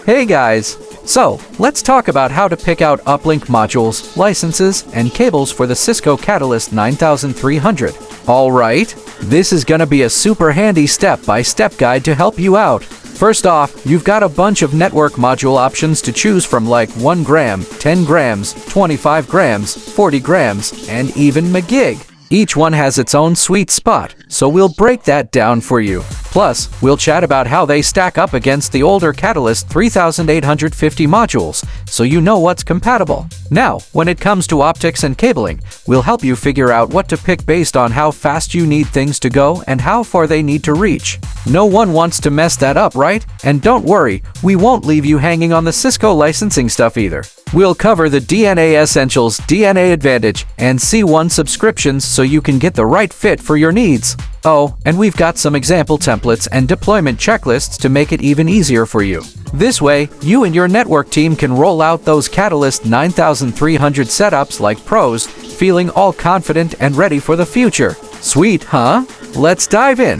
Hey guys! So, let's talk about how to pick out uplink modules, licenses, and cables for the Cisco Catalyst 9300. Alright, this is gonna be a super handy step-by-step guide to help you out. First off, you've got a bunch of network module options to choose from, like 1 gram, 10 grams, 25 grams, 40 grams, and even MGig. Each one has its own sweet spot, so we'll break that down for you. Plus, we'll chat about how they stack up against the older Catalyst 3850 modules, so you know what's compatible. Now, when it comes to optics and cabling, we'll help you figure out what to pick based on how fast you need things to go and how far they need to reach. No one wants to mess that up, right? And don't worry, we won't leave you hanging on the Cisco licensing stuff either. We'll cover the DNA Essentials, DNA Advantage, and C1 subscriptions so you can get the right fit for your needs. Oh, and we've got some example templates and deployment checklists to make it even easier for you. This way, you and your network team can roll out those Catalyst 9300 setups like pros, feeling all confident and ready for the future. Sweet, huh? Let's dive in.